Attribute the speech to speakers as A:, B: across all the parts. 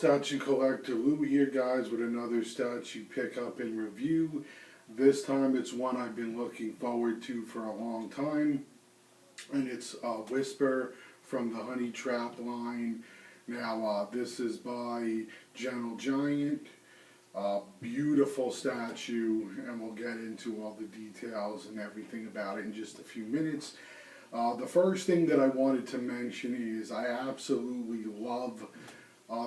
A: Statue Collector Lou here, guys, with another statue pickup and review. This time it's one I've been looking forward to for a long time, and it's Whisper from the Honey Trap line. Now, this is by Gentle Giant. Beautiful statue, and we'll get into all the details and everything about it in just a few minutes. The first thing that I wanted to mention is I absolutely love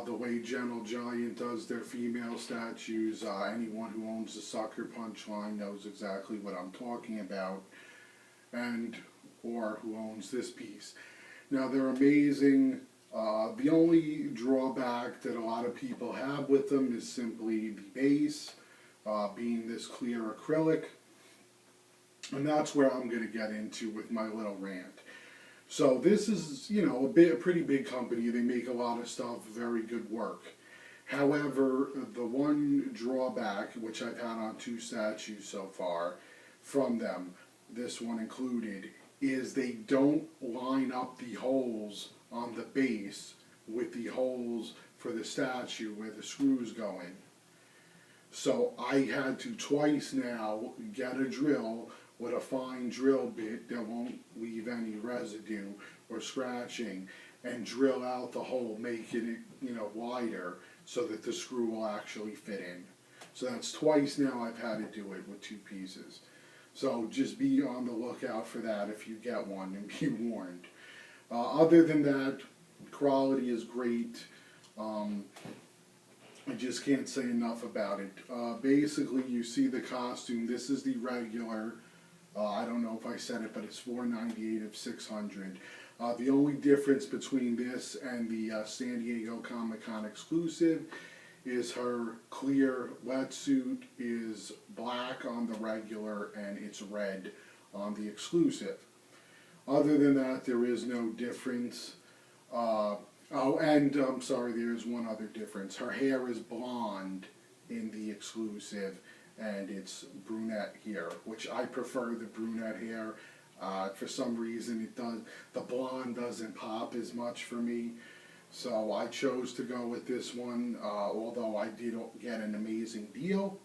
A: the way Gentle Giant does their female statues. Anyone who owns the Sucker Punch line knows exactly what I'm talking about, or who owns this piece. Now, they're amazing. The only drawback that a lot of people have with them is simply the base, being this clear acrylic. And that's where I'm going to get into with my little rant. So this is, a pretty big company. They make a lot of stuff, very good work. However, the one drawback, which I've had on 2 statues so far from them, this one included, is they don't line up the holes on the base with the holes for the statue where the screws go in. So I had to twice now get a drill with a fine drill bit that won't leave any residue or scratching, and drill out the hole, making it wider so that the screw will actually fit in. So that's twice now I've had to do it with 2 pieces. So just be on the lookout for that if you get one, and be warned. Other than that, quality is great. I just can't say enough about it. Basically, you see the costume. This is the regular. I don't know if I said it, but it's $498 of 600. The only difference between this and the San Diego Comic-Con exclusive is her clear wetsuit is black on the regular and it's red on the exclusive. Other than that, there is no difference. And I'm sorry, there's one other difference. Her hair is blonde in the exclusive, and it's brunette here, which I prefer the brunette hair. For some reason, the blonde doesn't pop as much for me. So I chose to go with this one, although I did get an amazing deal.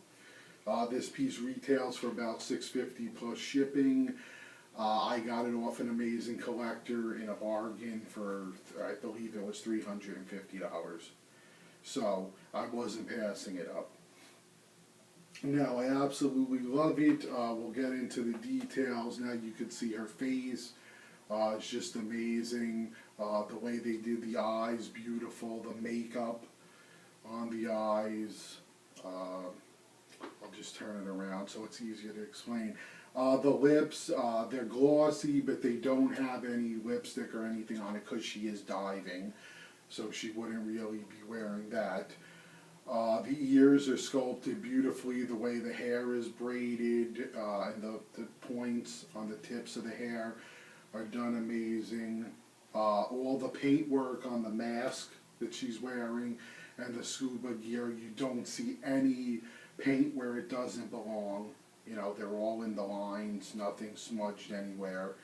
A: This piece retails for about $650 plus shipping. I got it off an Amazing Collector in a bargain for, I believe it was $350. So I wasn't passing it up. Now, I absolutely love it. We'll get into the details. Now you can see her face. It's just amazing. The way they did the eyes, beautiful. The makeup on the eyes. I'll just turn it around so it's easier to explain. The lips, they're glossy, but they don't have any lipstick or anything on it because she is diving. So she wouldn't really be wearing that. The ears are sculpted beautifully, the way the hair is braided, and the points on the tips of the hair are done amazing. All the paintwork on the mask that she's wearing and the scuba gear, you don't see any paint where it doesn't belong. They're all in the lines, nothing smudged anywhere.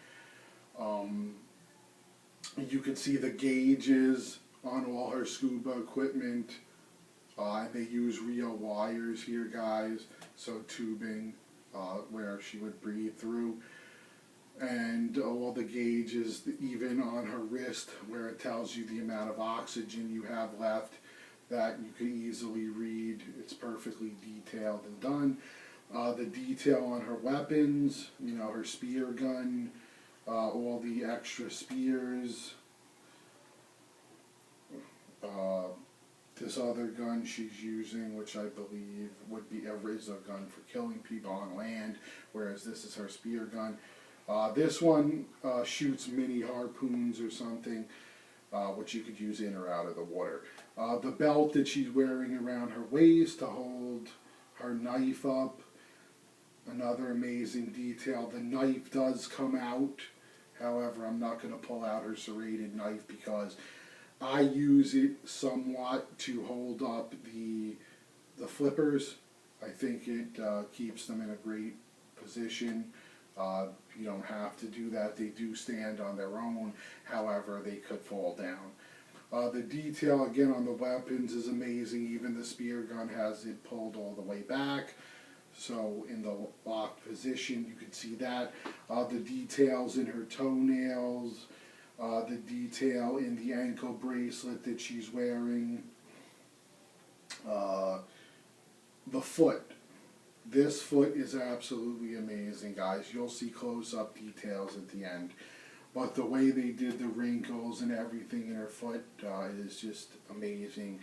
A: You can see the gauges on all her scuba equipment. They use real wires here, guys, so tubing where she would breathe through. And all the gauges, even on her wrist, where it tells you the amount of oxygen you have left, that you can easily read. It's perfectly detailed and done. The detail on her weapons, her spear gun, all the extra spears. This other gun she's using, which I believe is a gun for killing people on land, whereas this is her spear gun. This one shoots mini harpoons or something, which you could use in or out of the water. The belt that she's wearing around her waist to hold her knife up, another amazing detail. The knife does come out, however, I'm not going to pull out her serrated knife because I use it somewhat to hold up the flippers. I think it keeps them in a great position. You don't have to do that. They do stand on their own. However, they could fall down. The detail again on the weapons is amazing. Even the spear gun has it pulled all the way back. So in the locked position, you can see that. The details in her toenails, the detail in the ankle bracelet that she's wearing, the foot. This foot is absolutely amazing, guys. You'll see close-up details at the end. But the way they did the wrinkles and everything in her foot is just amazing.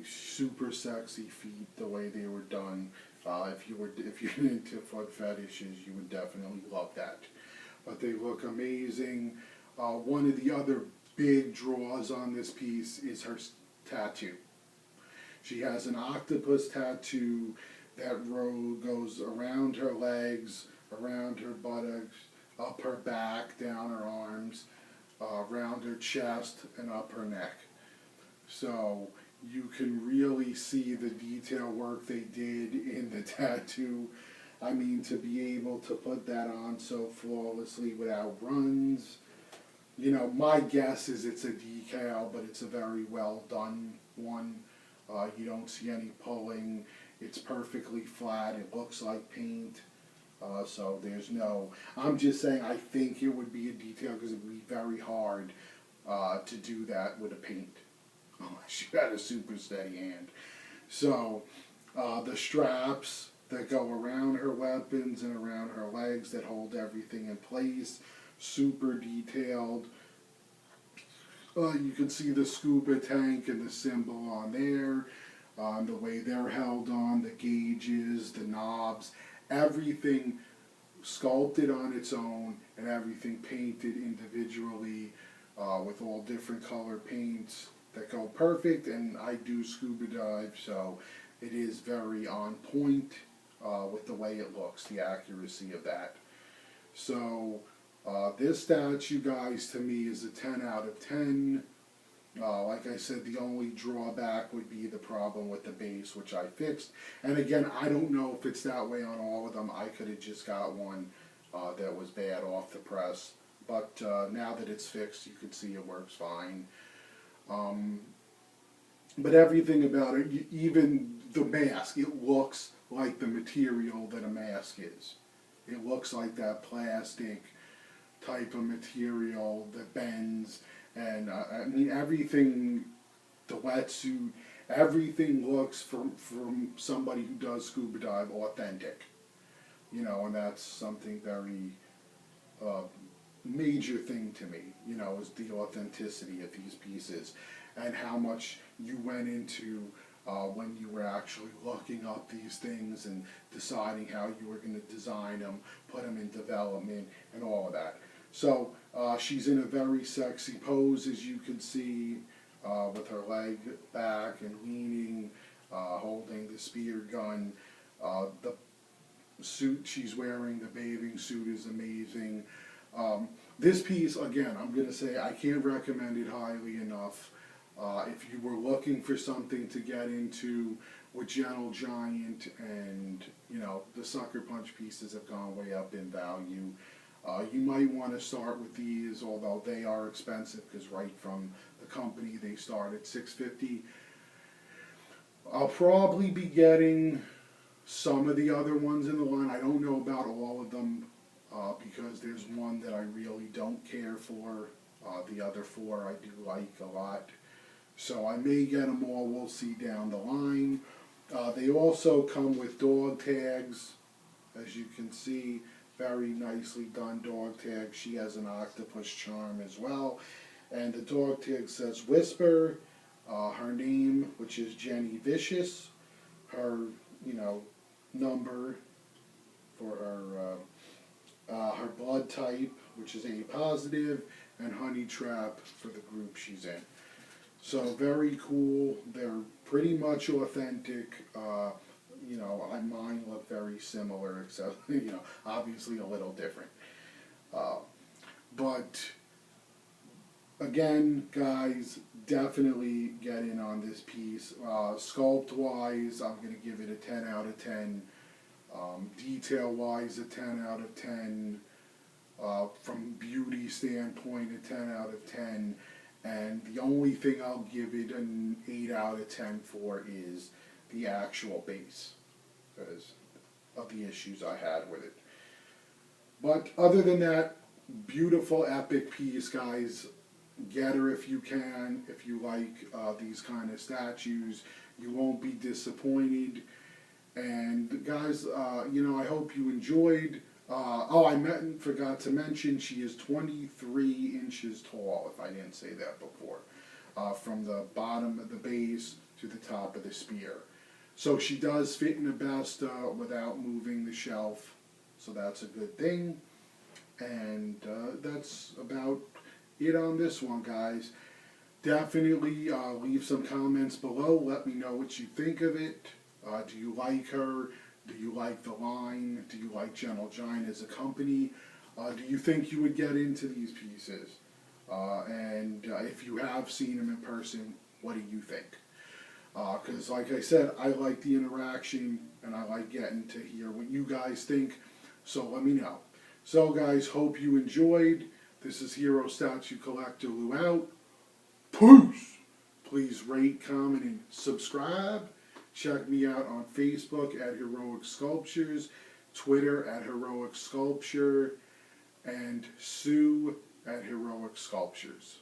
A: Super sexy feet, the way they were done. If you're into foot fetishes, you would definitely love that. But they look amazing. One of the other big draws on this piece is her tattoo. She has an octopus tattoo that goes around her legs, around her buttocks, up her back, down her arms, around her chest, and up her neck. So you can really see the detail work they did in the tattoo. I mean, to be able to put that on so flawlessly without runs. You know, my guess is it's a decal, but it's a very well done one. You don't see any pulling. It's perfectly flat. It looks like paint. So there's no, I'm just saying I think it would be a detail because it would be very hard to do that with a paint. Unless you had a super steady hand. So the straps that go around her weapons and around her legs that hold everything in place, super detailed. You can see the scuba tank and the symbol on there, the way they're held on, the gauges, the knobs, everything sculpted on its own and everything painted individually with all different color paints that go perfect. And I do scuba dive, so it is very on point with the way it looks, the accuracy of that. So this statue, guys, to me is a 10 out of 10. Like I said, the only drawback would be the problem with the base, which I fixed. And again, I don't know if it's that way on all of them. I could have just got one that was bad off the press. But now that it's fixed, you can see it works fine. But everything about it, even the mask, it looks like the material that a mask is. It looks like that plastic type of material that bends. And I mean, everything, the wetsuit, everything looks from somebody who does scuba dive authentic. You know, and that's something very major thing to me, you know, is the authenticity of these pieces and how much you went into when you were actually looking up these things and deciding how you were going to design them, put them in development, and all of that. So she's in a very sexy pose, as you can see, with her leg back and leaning, holding the spear gun. The suit she's wearing, the bathing suit, is amazing. This piece, again, I'm going to say I can't recommend it highly enough. If you were looking for something to get into with Gentle Giant, and, you know, the Sucker Punch pieces have gone way up in value. You might want to start with these, although they are expensive, because right from the company they start at $650. I'll probably be getting some of the other ones in the line. I don't know about all of them, because there's one that I really don't care for. The other four I do like a lot. So I may get them all, we'll see down the line. They also come with dog tags, as you can see. Very nicely done dog tag. She has an octopus charm as well. And the dog tag says Whisper, her name, which is Jenny Vicious, her, you know, number for her blood type, which is A positive, and Honey Trap for the group she's in. So very cool. They're pretty much authentic. You know, mine look very similar, except, you know, obviously a little different. But again, guys, definitely get in on this piece. Sculpt-wise, I'm going to give it a 10 out of 10. Detail-wise, a 10 out of 10. From beauty standpoint, a 10 out of 10. And the only thing I'll give it an 8 out of 10 for is the actual base, because of the issues I had with it. But other than that, beautiful, epic piece, guys. Get her if you can. If you like these kind of statues, you won't be disappointed. And guys, I hope you enjoyed. Forgot to mention, she is 23 inches tall, if I didn't say that before, from the bottom of the base to the top of the spear. So she does fit in the basta without moving the shelf, so that's a good thing. And that's about it on this one, guys. Definitely leave some comments below. Let me know what you think of it. Do you like her? Do you like the line? Do you like Gentle Giant as a company? Do you think you would get into these pieces? And if you have seen them in person, what do you think? Because like I said, I like the interaction and I like getting to hear what you guys think. So let me know. So guys, hope you enjoyed. This is Hero Statue Collector Lou out. Peace! Please rate, comment, and subscribe. Check me out on Facebook at Heroic Sculptures, Twitter at Heroic Sculpture, and Sue at Heroic Sculptures.